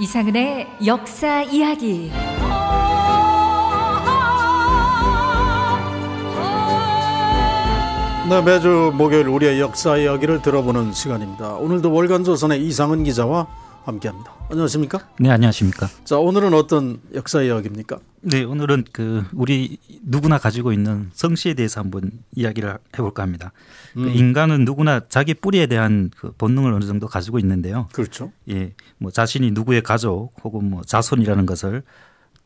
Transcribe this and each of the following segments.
이상은의 역사 이야기. 네, 매주 목요일 우리의 역사 이야기를 들어보는 시간입니다. 오늘도 월간조선의 이상은 기자와 함께합니다. 안녕하십니까? 네, 안녕하십니까? 자, 오늘은 어떤 역사 이야기입니까? 네, 오늘은 우리 누구나 가지고 있는 성씨에 대해서 한번 이야기를 해볼까 합니다. 인간은 누구나 자기 뿌리에 대한 그 본능을 어느 정도 가지고 있는데요. 그렇죠. 예, 뭐 자신이 누구의 가족 혹은 뭐 자손이라는 것을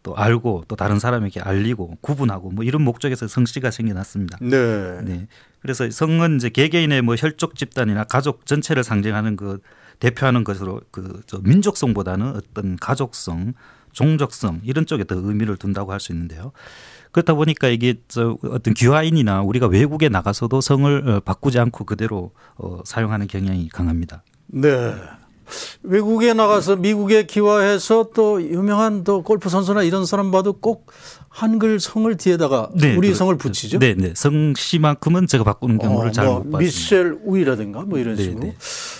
또 알고 또 다른 사람에게 알리고 구분하고 뭐 이런 목적에서 성씨가 생겨났습니다. 네. 네. 그래서 성은 이제 개개인의 뭐 혈족 집단이나 가족 전체를 상징하는 대표하는 것으로 민족성보다는 어떤 가족성, 종족성 이런 쪽에 더 의미를 둔다고 할 수 있는데요. 그렇다 보니까 이게 어떤 귀화인이나 우리가 외국에 나가서도 성을 바꾸지 않고 그대로 사용하는 경향이 강합니다. 네. 외국에 나가서 미국에 귀화해서 또 유명한 또 골프 선수나 이런 사람 봐도 꼭 한글 성을 뒤에다가 네, 우리 성을 붙이죠. 네, 네. 성씨만큼은 제가 바꾸는 경우를 잘 못 봤습니다. 미셸 우이라든가 뭐 이런 식으로. 네.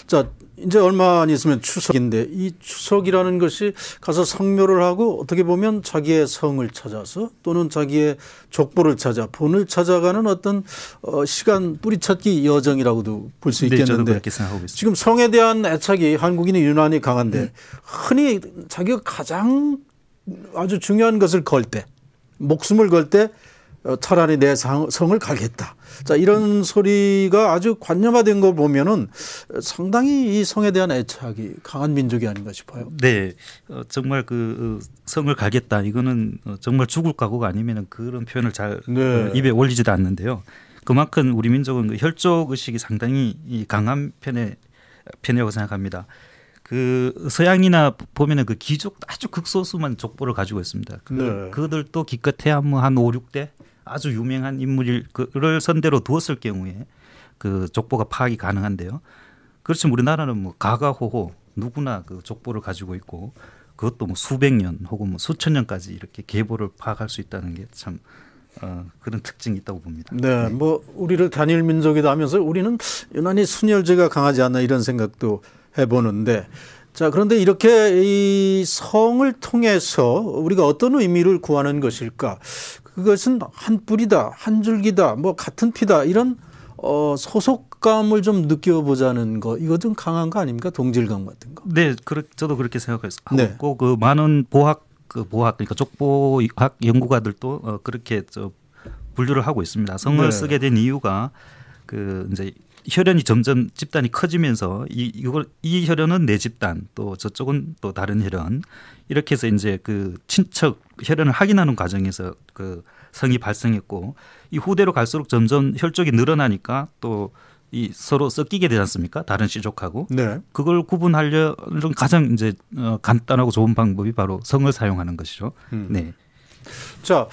자, 이제 얼마 안 있으면 추석인데 이 추석이라는 것이 가서 성묘를 하고 어떻게 보면 자기의 성을 찾아서 또는 자기의 족보를 찾아 본을 찾아가는 어떤 시간 뿌리찾기 여정이라고도 볼 수 있겠는데, 저도 그렇게 생각하고 있습니다. 지금 성에 대한 애착이 한국인이 유난히 강한데 흔히 자기가 가장 아주 중요한 것을 걸 때, 목숨을 걸 때 차라리 내 성을 가겠다. 자, 이런 소리가 아주 관념화된 거 보면은 상당히 이 성에 대한 애착이 강한 민족이 아닌가 싶어요. 네, 정말 성을 갈겠다. 이거는 정말 죽을 각오가 아니면 그런 표현을 잘 입에 올리지도 않는데요. 그만큼 우리 민족은 혈족 의식이 상당히 강한 편이라고 생각합니다. 서양이나 보면은 귀족 아주 극소수만 족보를 가지고 있습니다. 그들도 기껏해야 한 5, 6대 아주 유명한 인물을 선대로 두었을 경우에 그 족보가 파악이 가능한데요. 그렇지만 우리나라는 뭐 가가호호 누구나 그 족보를 가지고 있고 그것도 뭐 수백 년 혹은 뭐 수천 년까지 이렇게 계보를 파악할 수 있다는 게 참 그런 특징이 있다고 봅니다. 네, 뭐 우리를 단일 민족이다 하면서 우리는 유난히 순혈제가 강하지 않나 이런 생각도 해보는데, 자, 그런데 이렇게 이 성을 통해서 우리가 어떤 의미를 구하는 것일까? 그것은 한 뿌리다, 한 줄기다, 뭐 같은 피다 이런 소속감을 좀 느껴보자는 거, 이거 좀 강한 거 아닙니까? 동질감 같은 거. 네, 저도 그렇게 생각하고 있고 그 많은 그러니까 족보학 연구가들도 그렇게 분류를 하고 있습니다. 성을 쓰게 된 이유가 이제 혈연이 점점 집단이 커지면서 이 혈연은 내 집단, 또 저쪽은 또 다른 혈연, 이렇게 해서 이제 친척 혈연을 확인하는 과정에서 성이 발생했고, 이 후대로 갈수록 점점 혈족이 늘어나니까 또 서로 섞이게 되지 않습니까? 다른 씨족하고. 네. 그걸 구분하려는 가장 이제 간단하고 좋은 방법이 바로 성을 사용하는 것이죠. 네. 자,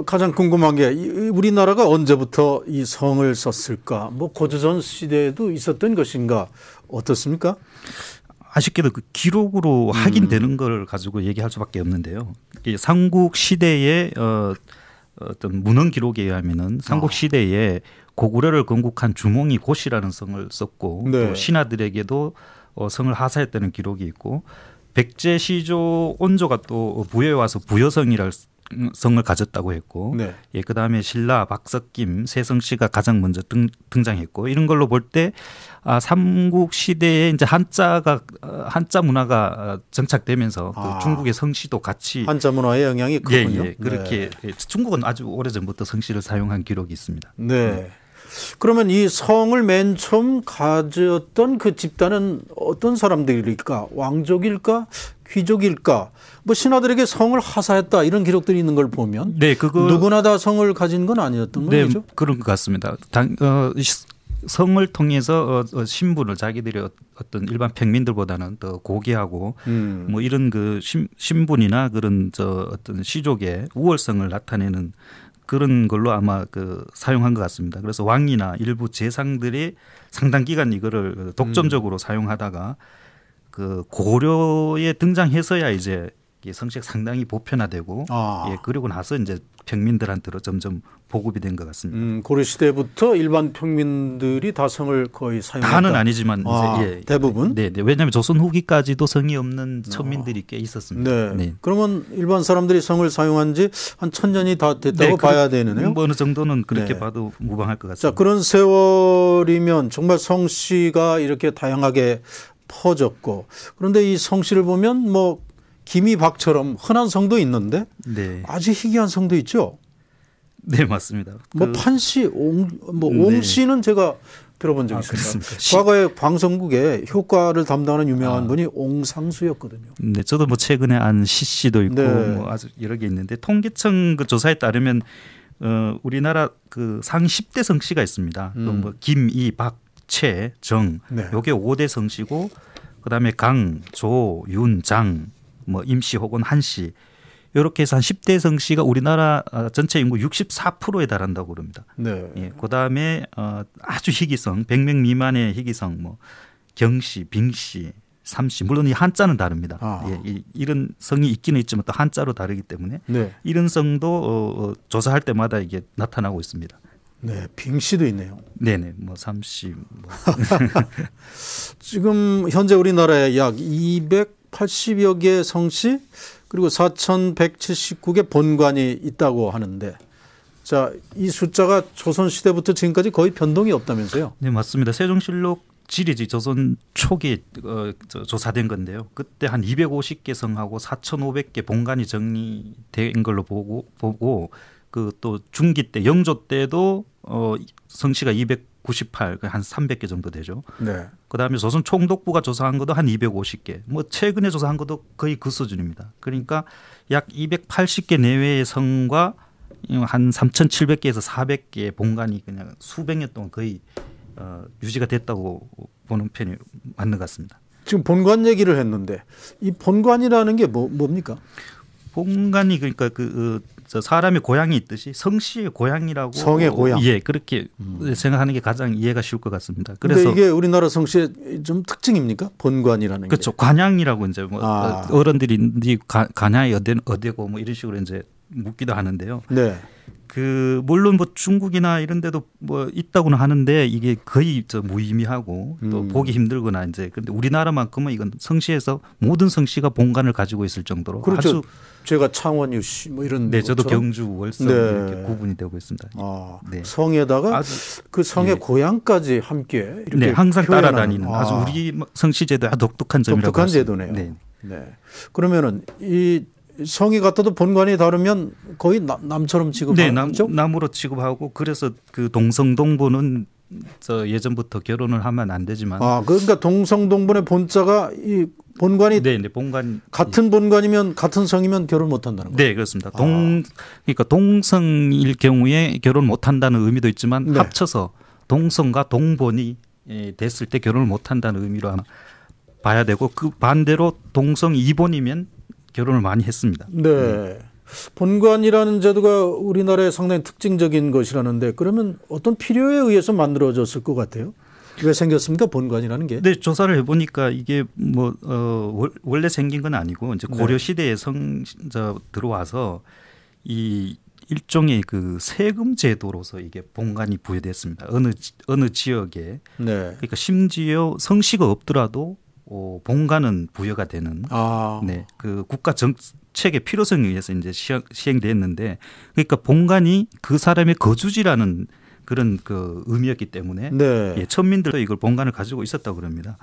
가장 궁금한 게 우리나라가 언제부터 이 성을 썼을까? 뭐 고조선 시대에도 있었던 것인가? 어떻습니까? 아쉽게도 기록으로 확인되는 걸 가지고 얘기할 수밖에 없는데요. 삼국 시대의 어떤 문헌 기록에 의하면은 삼국 시대에 고구려를 건국한 주몽이 고시라는 성을 썼고, 또 신하들에게도 성을 하사했다는 기록이 있고, 백제 시조 온조가 또 부여에 와서 부여성이라는 성을 가졌다고 했고, 그다음에 신라 박석김 세성씨가 가장 먼저 등장했고, 이런 걸로 볼 때 삼국 시대에 이제 한자 문화가 정착되면서 또 중국의 성씨도 같이 한자 문화의 영향이 크군요. 그렇게 중국은 아주 오래전부터 성씨를 사용한 기록이 있습니다. 네. 그러면 이 성을 맨 처음 가졌던 그 집단은 어떤 사람들일까? 왕족일까? 귀족일까? 뭐 신하들에게 성을 하사했다 이런 기록들이 있는 걸 보면 누구나 다 성을 가진 건 아니었던 거죠? 그런 것 같습니다. 성을 통해서 신분을 자기들이 어떤 일반 평민들보다는 더 고귀하고 뭐 이런 신분이나 그런 어떤 시족의 우월성을 나타내는 그런 걸로 아마 사용한 것 같습니다. 그래서 왕이나 일부 재상들이 상당 기간 이거를 독점적으로 사용하다가 고려에 등장해서야 이제 성씨가 상당히 보편화되고 예, 그리고 나서 이제 평민들한테로 점점 보급이 된 것 같습니다. 고려 시대부터 일반 평민들이 다 성을 거의 사용했다. 다는 아니지만 이제 예, 대부분. 네, 네. 왜냐하면 조선 후기까지도 성이 없는 천민들이 꽤 있었습니다. 네. 네. 그러면 일반 사람들이 성을 사용한 지 한 1000년이 다 됐다고 봐야 되네요. 뭐 어느 정도는 그렇게 네. 봐도 무방할 것 같습니다. 자, 그런 세월이면 정말 성씨가 이렇게 다양하게 퍼졌고, 그런데 이 성씨를 보면 뭐 기미박처럼 흔한 성도 있는데 네. 아주 희귀한 성도 있죠. 네, 맞습니다. 뭐 판씨, 옹씨는 제가 들어본 적이 있습니다. 과거에 방송국에 효과를 담당하는 유명한 분이 옹상수였거든요. 네, 저도 뭐 최근에 안 시씨도 있고 네. 뭐 아주 여러 개 있는데 통계청 그 조사에 따르면 우리나라 그 상 10대 성씨가 있습니다. 뭐 김, 이, 박, 최, 정, 네. 요게 5대 성씨고 그다음에 강, 조, 윤, 장, 뭐 임씨 혹은 한씨 이렇게 해서 한 10대 성씨가 우리나라 전체 인구 64%에 달한다고 그럽니다. 네. 예, 그다음에 아주 희귀성 100명 미만의 희귀성 뭐 경씨, 빙씨, 삼씨 물론 이 한자는 다릅니다. 예, 이런 성이 있기는 있지만 또 한자로 다르기 때문에 네. 이런 성도 조사할 때마다 이게 나타나고 있습니다. 네, 빙씨도 있네요. 네네, 뭐 삼씨. 뭐. 지금 현재 우리나라에 약 280여 개의 성씨 그리고 4,179개 본관이 있다고 하는데, 자, 이 숫자가 조선 시대부터 지금까지 거의 변동이 없다면서요? 네, 맞습니다. 세종실록 지리지 조선 초기에 조사된 건데요. 그때 한 250개 성하고 4,500개 본관이 정리된 걸로 보고 그 또 중기 때 영조 때도 성씨가 298, 한 300개 정도 되죠. 네. 그다음에 조선 총독부가 조사한 것도 한 250개. 뭐 최근에 조사한 것도 거의 그 수준입니다. 그러니까 약 280개 내외의 성과 한 3,700개에서 400개의 본관이 그냥 수백 년 동안 거의 유지가 됐다고 보는 편이 맞는 것 같습니다. 지금 본관 얘기를 했는데 이 본관이라는 게 뭡니까? 본관이 그러니까 저 사람의 고향이 있듯이 성씨의 고향이라고 성의 고향. 예, 그렇게 생각하는 게 가장 이해가 쉬울 것 같습니다. 그래서 그래서 이게 우리나라 성씨의 좀 특징입니까? 본관이라는 그렇죠. 게. 관양이라고 이제 뭐 어른들이 네 관양이 어디고 뭐 이런 식으로 이제 묻기도 하는데요. 네. 그 물론 뭐 중국이나 이런 데도 뭐 있다고는 하는데 이게 거의 무의미하고 또 보기 힘들거나 이제 근데 우리나라만큼은 이건 성씨에서 모든 성씨가 본관을 가지고 있을 정도로 그렇죠. 아주 제가 창원유 씨 뭐 이런 네, 저도 것처럼. 경주 월성 네. 이렇게 구분이 되고 있습니다. 네. 성에다가 아주, 그 성의 네. 고향까지 함께 이렇게 네, 항상 표현하는. 따라다니는 아주 우리 성씨제도의 독특한 점이라고 독특한 할 수 있습니다. 제도네요. 네. 네. 그러면은 이 성이 같아도 본관이 다르면 거의 남처럼 취급하죠? 네, 남으로 취급하고 그래서 그 동성동부는 예전부터 결혼을 하면 안 되지만 그러니까 동성동본의 본자가 이 본관이 네, 본관 같은 본관이면 같은 성이면 결혼 못 한다는 거예요. 네, 그렇습니다. 그러니까 동성일 경우에 결혼 못 한다는 의미도 있지만 네. 합쳐서 동성과 동본이 됐을 때 결혼을 못 한다는 의미로 아마 봐야 되고 그 반대로 동성 이본이면 결혼을 많이 했습니다. 네. 본관이라는 제도가 우리나라의 상당히 특징적인 것이라는데 그러면 어떤 필요에 의해서 만들어졌을 것 같아요? 왜 생겼습니까? 본관이라는 게? 네, 조사를 해보니까 이게 뭐 원래 생긴 건 아니고 이제 고려 시대에 들어와서 이 일종의 그 세금 제도로서 이게 본관이 부여됐습니다. 어느 지역에 그러니까 심지어 성씨가 없더라도 본관은 부여가 되는 네, 그 국가 정책의 필요성에 의해서 이제 시행됐는데 그러니까 본관이 그 사람의 거주지라는 그런 그 의미였기 때문에 예, 천민들도 이걸 본관을 가지고 있었다고 그럽니다.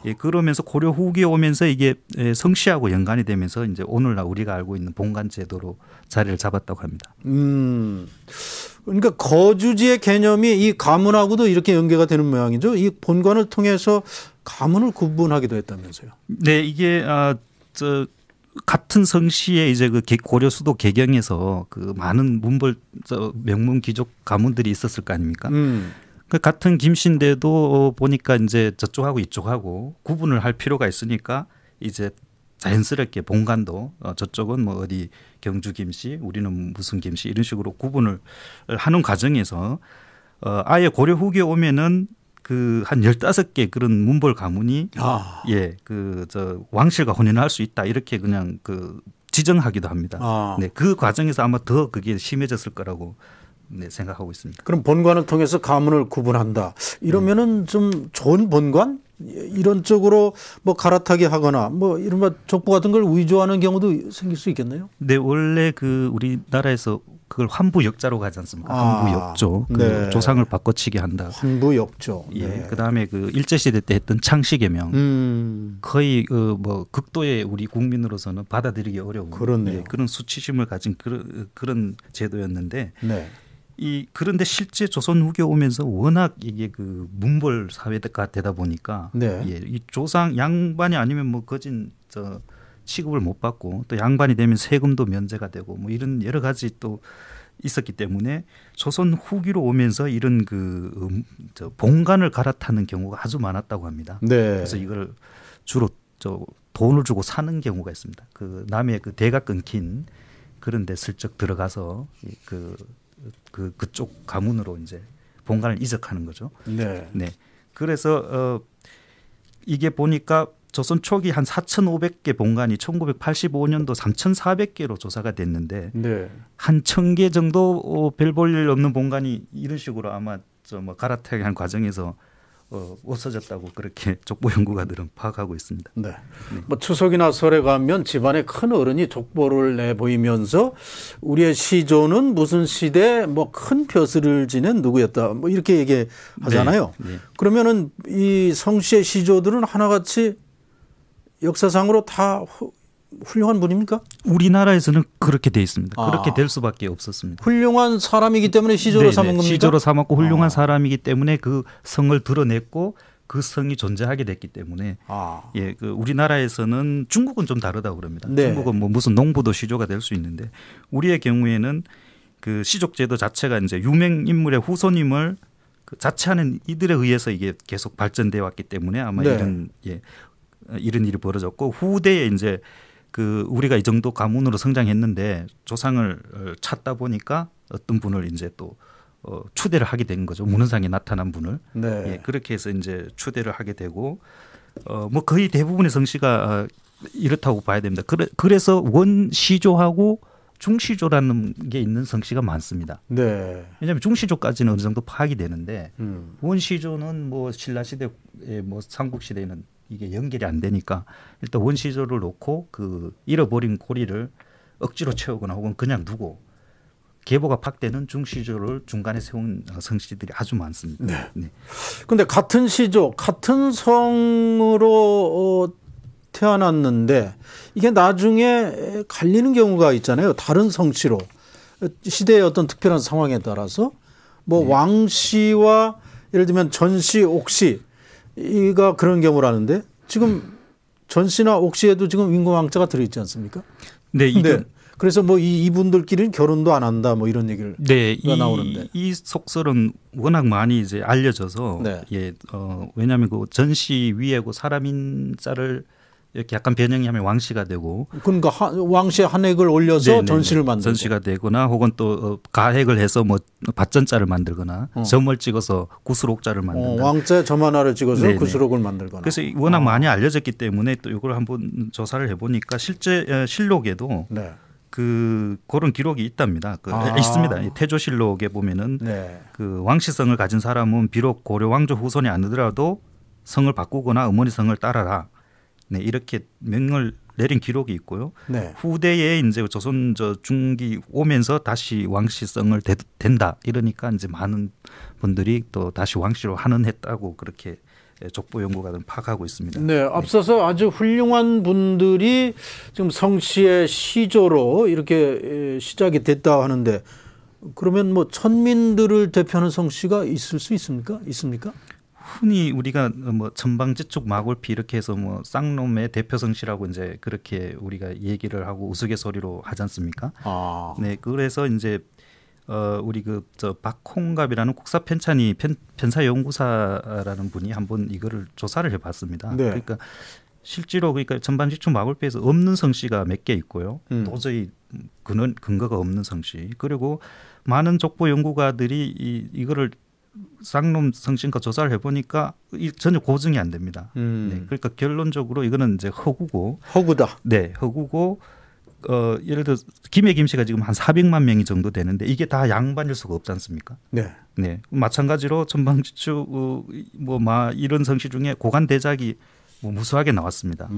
예, 그러면서 고려 후기에 오면서 이게 성씨하고 연관이 되면서 이제 오늘날 우리가 알고 있는 본관 제도로 자리를 잡았다고 합니다. 그러니까 거주지의 개념이 이 가문하고도 이렇게 연계가 되는 모양이죠. 이 본관을 통해서 가문을 구분하기도 했다면서요. 네, 이게 같은 성씨의 이제 그 고려 수도 개경에서 그 많은 명문 귀족 가문들이 있었을 거 아닙니까? 그 같은 김씨인데도 보니까 이제 저쪽하고 이쪽하고 구분을 할 필요가 있으니까 이제 자연스럽게 본관도 저쪽은 뭐 어디 경주 김씨, 우리는 무슨 김씨 이런 식으로 구분을 하는 과정에서 아예 고려 후기에 오면은 그 한 15개 그런 문벌 가문이 예, 왕실과 혼인할 수 있다 이렇게 그냥 그 지정하기도 합니다. 네, 그 과정에서 아마 더 그게 심해졌을 거라고 네, 생각하고 있습니다. 그럼 본관을 통해서 가문을 구분한다. 이러면은 좀 좋은 본관 이런 쪽으로 뭐 갈아타게 하거나 뭐 이른바 족보 같은 걸 위조하는 경우도 생길 수 있겠네요. 네, 원래 그 우리나라에서 그걸 환부역자로 가지 않습니까? 환부역조. 그 네. 조상을 바꿔치기 한다. 환부역조. 예. 네. 그다음에 그 일제 시대 때 했던 창씨개명. 거의 뭐 극도의 우리 국민으로서는 받아들이기 어려운 그렇네요. 예, 그런 수치심을 가진 그런 제도였는데 네. 그런데 실제 조선 후기에 오면서 워낙 이게 그 문벌 사회가 되다 보니까 네. 예, 이 조상 양반이 아니면 뭐 거진 취급을 못 받고 또 양반이 되면 세금도 면제가 되고 뭐 이런 여러 가지 또 있었기 때문에 조선 후기로 오면서 이런 본관을 갈아타는 경우가 아주 많았다고 합니다. 네. 그래서 이걸 주로 돈을 주고 사는 경우가 있습니다. 그 남의 그 대가 끊긴 그런데 슬쩍 들어가서 그쪽 가문으로 이제 본관을 이적하는 거죠. 네. 네. 그래서 이게 보니까 조선 초기 한 4,500개 본관이 1985년도 3,400개로 조사가 됐는데 네. 한 1,000개 정도 별 볼 일 없는 본관이 이런 식으로 아마 뭐 갈아타게 한 과정에서 없어졌다고 그렇게 족보 연구가들은 파악하고 있습니다. 네. 뭐 추석이나 설에 가면 집안의 큰 어른이 족보를 내보이면서 우리의 시조는 무슨 시대 뭐 큰 벼슬을 지낸 누구였다 뭐 이렇게 얘기하잖아요. 네. 네. 그러면은 이 성씨의 시조들은 하나같이 역사상으로 다 훌륭한 분입니까? 우리나라에서는 그렇게 돼 있습니다. 그렇게 될 수밖에 없었습니다. 훌륭한 사람이기 때문에 시조로 삼은 겁니까? 시조로 삼았고 훌륭한 사람이기 때문에 그 성을 드러냈고 그 성이 존재하게 됐기 때문에 예, 그 우리나라에서는 중국은 좀 다르다고 그럽니다. 네. 중국은 뭐 무슨 농부도 시조가 될 수 있는데 우리의 경우에는 그 시족제도 자체가 이제 유명 인물의 후손임을 그 자처하는 이들에 의해서 이게 계속 발전돼 왔기 때문에 아마 네. 이런 일이 벌어졌고 후대에 이제 그 우리가 이 정도 가문으로 성장했는데 조상을 찾다 보니까 어떤 분을 이제 또 추대를 하게 된 거죠. 문헌상에 나타난 분을. 네. 예, 그렇게 해서 이제 추대를 하게 되고 뭐 거의 대부분의 성씨가 이렇다고 봐야 됩니다. 그래서 원시조하고 중시조라는 게 있는 성씨가 많습니다. 네. 왜냐하면 중시조까지는 어느 정도 파악이 되는데 원시조는 뭐 신라시대, 뭐 삼국시대에는 이게 연결이 안 되니까 일단 원시조를 놓고 그 잃어버린 고리를 억지로 채우거나 혹은 그냥 두고 계보가 파악되는 중시조를 중간에 세운 성씨들이 아주 많습니다. 네. 네. 근데 같은 시조, 같은 성으로 태어났는데 이게 나중에 갈리는 경우가 있잖아요. 다른 성씨로. 시대의 어떤 특별한 상황에 따라서 뭐 왕씨와 예를 들면 전씨, 옥씨 이가 그런 경우라는데 지금 전씨나 옥씨에도 지금 인공왕자가 들어있지 않습니까? 네, 그래서 뭐 이분들끼리는 결혼도 안 한다 뭐 이런 얘기를 나오는데 이 속설은 워낙 많이 이제 알려져서 왜냐하면 그 전씨 위에 그 사람인 자를 이렇게 약간 변형하면 왕씨가 되고 그러니까 왕씨의 한획을 올려서 전씨를 만들고 전씨가 되거나 혹은 또 가획을 해서 뭐 밭전자를 만들거나 점을 찍어서 구슬옥자를 만든다. 왕자의 점 하나를 찍어서 구슬옥을 만들거나. 그래서 워낙 많이 알려졌기 때문에 또 이걸 한번 조사를 해보니까 실제 실록에도 그런 기록이 있답니다. 있습니다. 태조실록에 보면은 그 왕씨성을 가진 사람은 비록 고려 왕조 후손이 아니더라도 성을 바꾸거나 어머니 성을 따라라. 네, 이렇게 명을 내린 기록이 있고요. 후대에 이제 조선 중기 오면서 다시 왕씨성을 된다. 이러니까 이제 많은 분들이 또 다시 왕씨로 환원했다고 그렇게 족보 연구가들은 파악하고 있습니다. 네, 앞서서 아주 훌륭한 분들이 지금 성씨의 시조로 이렇게 시작이 됐다 하는데 그러면 뭐 천민들을 대표하는 성씨가 있을 수 있습니까? 흔히 우리가 뭐 천방지축 마골피 이렇게 해서 뭐 쌍놈의 대표 성씨라고 이제 그렇게 우리가 얘기를 하고 우스갯소리로 하지 않습니까? 네, 그래서 이제 우리 박홍갑이라는 국사 편찬이 편사 연구사라는 분이 한번 이거를 조사를 해봤습니다. 그러니까 실제로 그러니까 천방지축 마골피에서 없는 성씨가 몇 개 있고요. 도저히 근거가 없는 성씨. 그리고 많은 족보 연구가들이 이거를 쌍놈 성씨과 조사를 해보니까 전혀 고증이 안 됩니다. 네, 그러니까 결론적으로 이거는 이제 허구다. 네, 허구고 예를 들어 김해 김씨가 지금 한 400만 명이 정도 되는데 이게 다 양반일 수가 없지 않습니까? 네. 네. 마찬가지로 천방지축 이런 성씨 중에 고관대작이 무수하게 나왔습니다.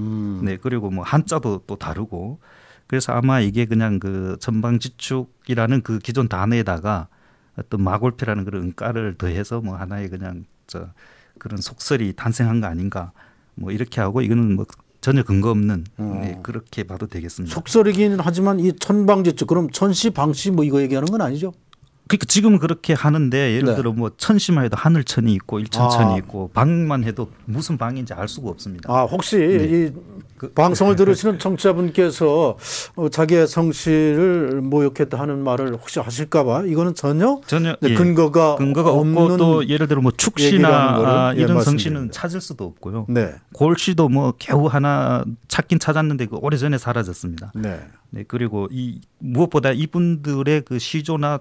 네. 그리고 한자도 또 다르고 그래서 아마 이게 그냥 그 천방지축이라는 그 기존 단어에다가 어떤 마골피라는 그런 은가를 더해서 하나의 그냥 그런 속설이 탄생한 거 아닌가 이렇게 하고 이거는 전혀 근거 없는 네, 그렇게 봐도 되겠습니다. 속설이긴 하지만 이 천방지축 그럼 천시 방시 이거 얘기하는 건 아니죠? 그러니까 지금은 그렇게 하는데 예를 들어 천시만 해도 하늘천이 있고 일천천이 있고 방만 해도 무슨 방인지 알 수가 없습니다. 혹시 이 방송을 들으시는 청취자분께서 자기의 성씨를 모욕했다 하는 말을 혹시 하실까 봐 이거는 전혀 예. 근거가 없고 또 예를 들어 축씨나 이런 성씨는 찾을 수도 없고요. 네. 골씨도 겨우 하나 찾긴 찾았는데 그 오래전에 사라졌습니다. 네. 네. 그리고 무엇보다 이분들의 그 시조나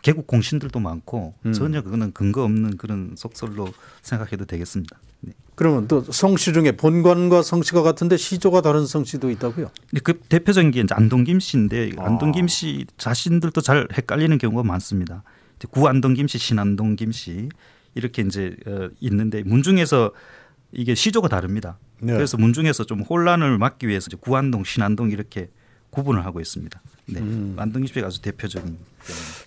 개국 공신들도 많고 전혀 그거는 근거 없는 그런 속설로 생각해도 되겠습니다. 네. 그러면 또 성씨 중에 본관과 성씨가 같은데 시조가 다른 성씨도 있다고요? 네, 그 대표적인 게 이제 안동김 씨인데 안동김 씨 자신들도 잘 헷갈리는 경우가 많습니다. 구안동김 씨, 신안동김 씨 이렇게 이제 있는데 문중에서 이게 시조가 다릅니다. 네. 그래서 문중에서 좀 혼란을 막기 위해서 이제 구안동, 신안동 이렇게 구분을 하고 있습니다. 네, 안동김 씨가 아주 대표적인.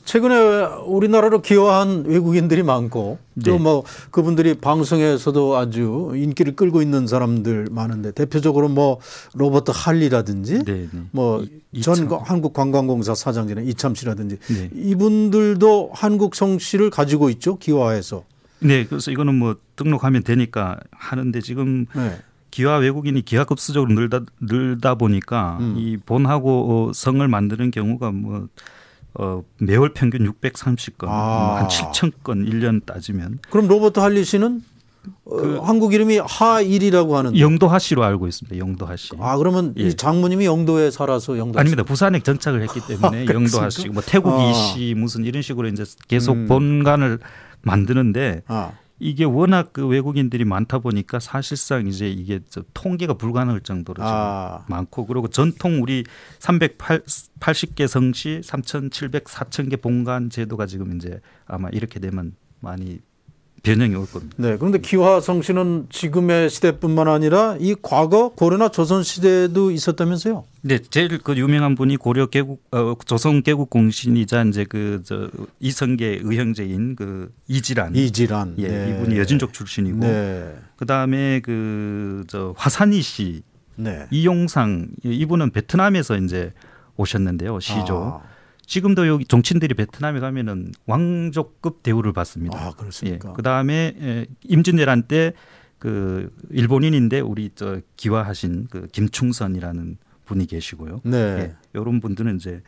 최근에 우리나라로 기여한 외국인들이 많고 또 네. 그분들이 방송에서도 아주 인기를 끌고 있는 사람들 많은데 대표적으로 로버트 할리라든지 네, 네. 전 한국관광공사 사장지는 이참 씨라든지 네. 이분들도 한국 성씨를 가지고 있죠, 기와해서. 네, 그래서 이거는 등록하면 되니까 하는데 지금. 네. 기와 외국인이 기하급수적으로 늘다 보니까 이 본하고 성을 만드는 경우가 매월 평균 630건, 한 7,000건 1년 따지면. 그럼 로버트 할리 씨는 한국 이름이 하일이라고 하는데. 영도하 씨로 알고 있습니다. 영도하 씨. 그러면 이 장모님이 영도에 살아서 영도하 씨. 아닙니다. 부산에 정착을 했기 때문에 영도하 씨, 태국 이씨 무슨 이런 식으로 이제 계속 본관을 만드는데. 이게 워낙 그 외국인들이 많다 보니까 사실상 이제 이게 통계가 불가능할 정도로 지금 많고 그리고 전통 우리 380개 성씨 3,700, 4,000개 본관 제도가 지금 이제 아마 이렇게 되면 많이 변형이 올 겁니다. 네. 그런데 기화 성씨는 지금의 시대뿐만 아니라 이 과거 고려나 조선 시대도 있었다면서요? 네, 제일 그 유명한 분이 고려 개국 조선 개국 공신이자 이제 이성계 의형제인 이지란. 예, 네. 이분이 여진족 출신이고. 네. 그다음에 화산이 씨. 네. 이용상 이분은 베트남에서 이제 오셨는데요. 시조. 지금도 여기 정치인들이 베트남에 가면은 왕족급 대우를 받습니다. 그렇습니까? 예. 그다음에 임진왜란 때 일본인인데 우리 기화하신 김충선이라는 분이 계시고요. 네. 예. 이런 분들은 이제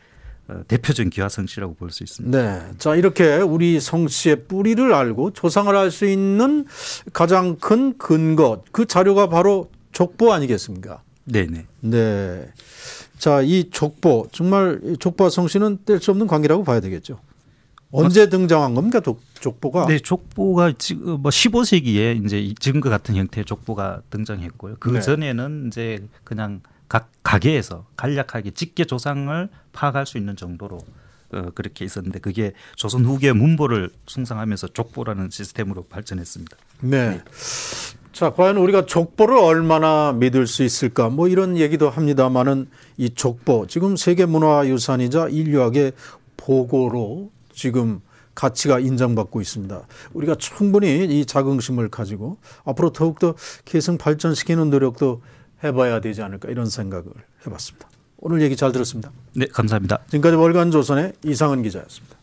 대표적인 기화 성씨라고 볼 수 있습니다. 네. 자, 이렇게 우리 성씨의 뿌리를 알고 조상을 알 수 있는 가장 큰 근거, 그 자료가 바로 족보 아니겠습니까? 네네. 네. 자, 이 족보, 정말 족보와 성씨는 뗄 수 없는 관계라고 봐야 되겠죠. 언제 등장한 겁니까, 족보가? 네, 족보가 지금 15세기에 이제 지금과 같은 형태의 족보가 등장했고요. 그 전에는 이제 그냥 각 가게에서 간략하게 직계 조상을 파악할 수 있는 정도로 그렇게 있었는데 그게 조선 후기의 문보를 숭상하면서 족보라는 시스템으로 발전했습니다. 네. 자, 과연 우리가 족보를 얼마나 믿을 수 있을까? 이런 얘기도 합니다만은 이 족보 지금 세계문화유산이자 인류학의 보고로 지금 가치가 인정받고 있습니다. 우리가 충분히 이 자긍심을 가지고 앞으로 더욱더 계승 발전시키는 노력도 해봐야 되지 않을까 이런 생각을 해봤습니다. 오늘 얘기 잘 들었습니다. 네, 감사합니다. 지금까지 월간조선의 이상은 기자였습니다.